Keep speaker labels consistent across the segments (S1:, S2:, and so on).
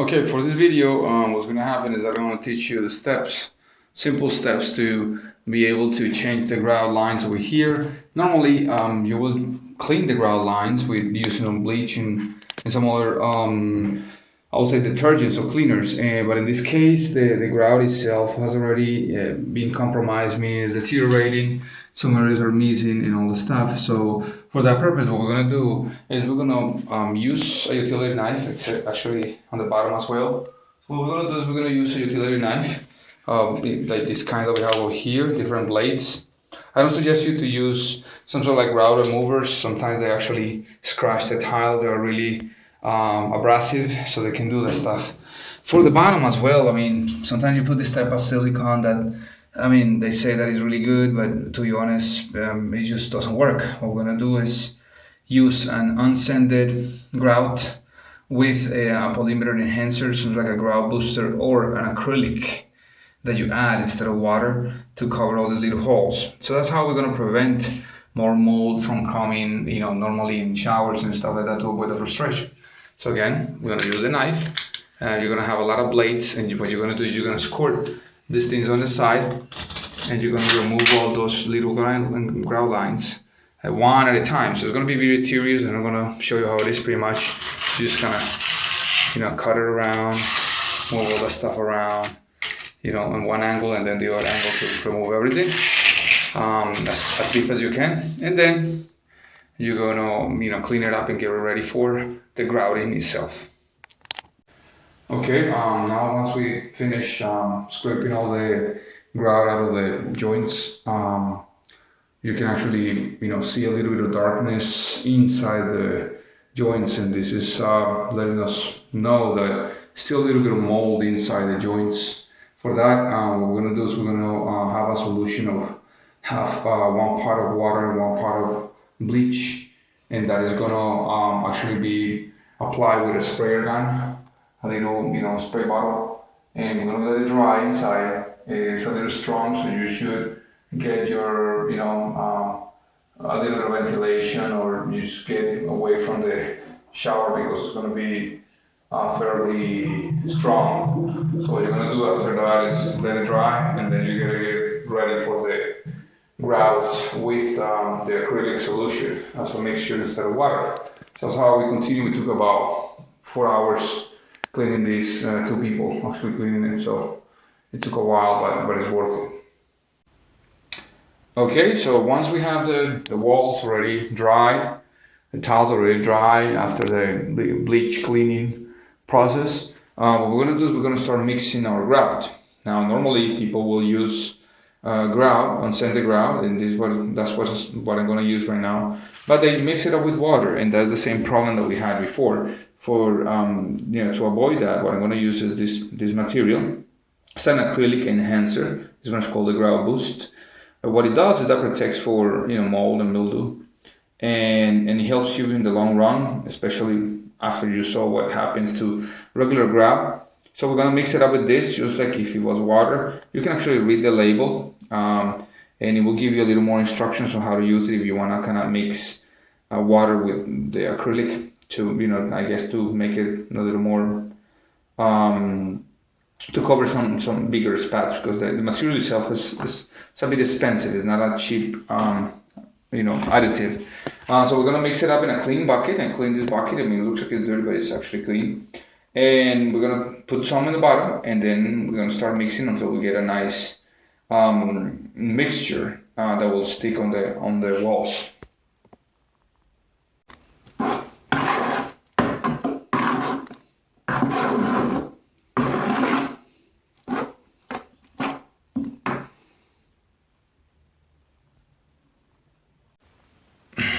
S1: Okay, for this video, what's going to happen is I'm going to teach you the steps, simple steps to be able to change the grout lines over here. Normally, you will clean the grout lines with using bleach and some other, I would say detergents or cleaners. But in this case, the grout itself has already been compromised, meaning it's deteriorating, some areas are missing and all the stuff. So for that purpose, what we're going to do is we're going to use a utility knife, actually on the bottom as well. What we're going to do is we're going to use a utility knife, like this kind that we have over here, different blades. I don't suggest you to use some sort of like grout removers. Sometimes they actually scratch the tile. They're really abrasive, so they can do that stuff. For the bottom as well, I mean, sometimes you put this type of silicone that, I mean, they say that is really good, but to be honest, it just doesn't work. What we're gonna do is use an unsanded grout with a polymer enhancer, something like a grout booster or an acrylic that you add instead of water to cover all the little holes. So that's how we're gonna prevent more mold from coming, you know, normally in showers and stuff like that to avoid the frustration. So again, we're gonna use a knife. You're gonna have a lot of blades, and what you're gonna do is you're gonna squirt these things on the side, and you're gonna remove all those little grout lines one at a time. So it's gonna be very tedious, and I'm gonna show you how it is pretty much. You just kind of, you know, cut it around, move all the stuff around, you know, on one angle and then the other angle to remove everything. As deep as you can, and then you're gonna, you know, clean it up and get it ready for the grouting itself. Okay, now once we finish scraping all the grout out of the joints, you can actually, you know, see a little bit of darkness inside the joints, and this is letting us know that still a little bit of mold inside the joints. For that, what we're gonna do is we're gonna have a solution of half one part of water and one part of bleach, and that is gonna actually be applied with a sprayer gun, a little, you know, spray bottle, and we're gonna let it dry inside. It's a little strong, so you should get your, you know, a little bit of ventilation, or just get away from the shower because it's gonna be fairly strong. So what you're gonna do after that is let it dry, and then you're gonna get ready for the grout with the acrylic solution as a mixture instead of water. So that's how we continue. We took about 4 hours cleaning these, 2 people actually cleaning it, so it took a while, but it's worth it. Okay, so once we have the walls already dried, the tiles already dry after the bleach cleaning process, what we're going to do is we're going to start mixing our grout. Now normally people will use grout, unsanded grout, and that's what I'm going to use right now, but they mix it up with water, and that's the same problem that we had before. For you know, to avoid that, what I'm going to use is this material. It's an acrylic enhancer. This one's called the Grout Boost. What it does is that protects for, you know, mold and mildew, and it helps you in the long run, especially after you saw what happens to regular grout. So we're gonna mix it up with this, just like if it was water. You can actually read the label, and it will give you a little more instructions on how to use it if you wanna kind of mix water with the acrylic to, you know, I guess to make it a little more, to cover some bigger spots, because the material itself is it's a bit expensive. It's not a cheap, you know, additive. So we're gonna mix it up in a clean bucket and clean this bucket. I mean, it looks like it's dirty, but it's actually clean. And we're gonna put some in the bottom, and then we're gonna start mixing until we get a nice mixture that will stick on the walls.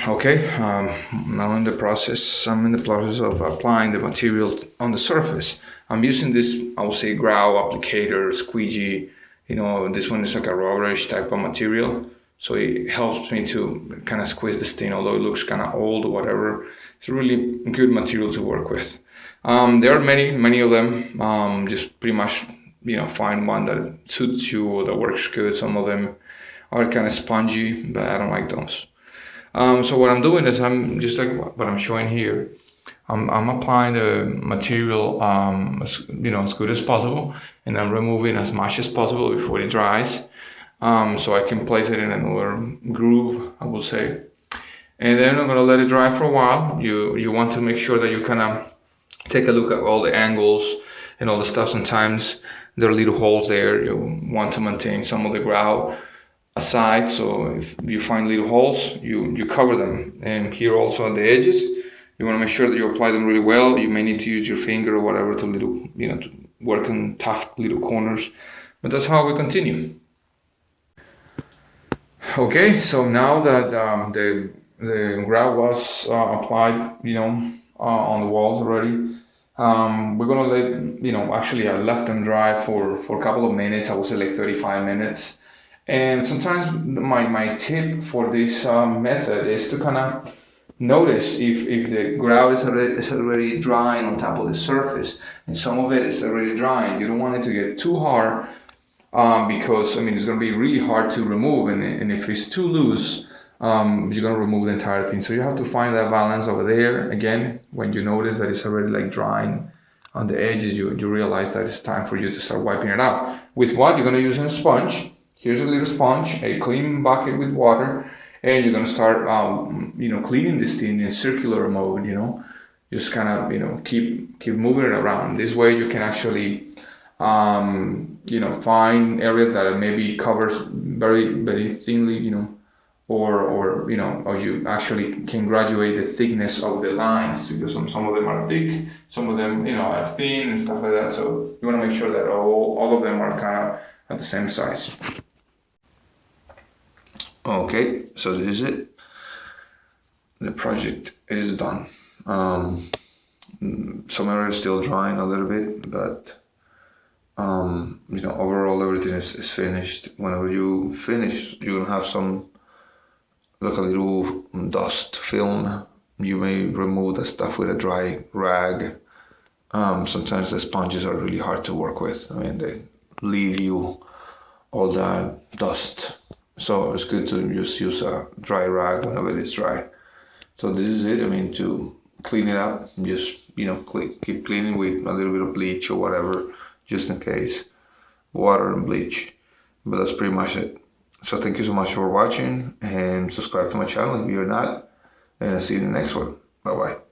S1: Okay, now I'm in the process of applying the material on the surface. I'm using this, I will say, grout applicator, squeegee. You know, this one is like a rubberish type of material, so it helps me to kind of squeeze this thing, although it looks kind of old or whatever. It's a really good material to work with. There are many of them. Just pretty much, you know, find one that suits you or that works good. Some of them are kind of spongy, but I don't like those. So what I'm doing is I'm just like what I'm showing here. I'm applying the material as good as possible, and I'm removing as much as possible before it dries, so I can place it in another groove, I will say. And then I'm gonna let it dry for a while. You want to make sure that you kind of take a look at all the angles and all the stuff. Sometimes there are little holes there. You want to maintain some of the grout aside, so if you find little holes, you cover them. And here also at the edges, you want to make sure that you apply them really well. You may need to use your finger or whatever to to work on tough little corners, but that's how we continue. Okay, so now that the grout was applied, on the walls already, we're gonna let, actually I left them dry for a couple of minutes. I would say like 35 minutes. And sometimes my tip for this method is to kind of notice if the grout is already drying on top of the surface, and some of it is already drying. You don't want it to get too hard, because it's going to be really hard to remove, and if it's too loose, you're going to remove the entire thing. So you have to find that balance over there. Again, when you notice that it's already like drying on the edges, you realize that it's time for you to start wiping it out. With what? You're going to use a sponge. Here's a little sponge, a clean bucket with water, and you're going to start cleaning this thing in circular mode. Just kind of keep moving it around. This way you can actually find areas that are maybe covers very, very thinly, or you actually can graduate the thickness of the lines, because some of them are thick, some of them, are thin and stuff like that. So you want to make sure that all of them are kind of at the same size. Okay, so this is it. The project is done. Some areas still drying a little bit, but overall everything is finished. Whenever you finish, you'll have some, like a little dust film. You may remove the stuff with a dry rag. Sometimes the sponges are really hard to work with. They leave you all that dust. So it's good to just use a dry rag whenever it's dry. So this is it. To clean it up, just keep cleaning with a little bit of bleach or whatever, just in case. Water and bleach. But that's pretty much it. So thank you so much for watching, and subscribe to my channel if you're not, and I'll see you in the next one. Bye bye.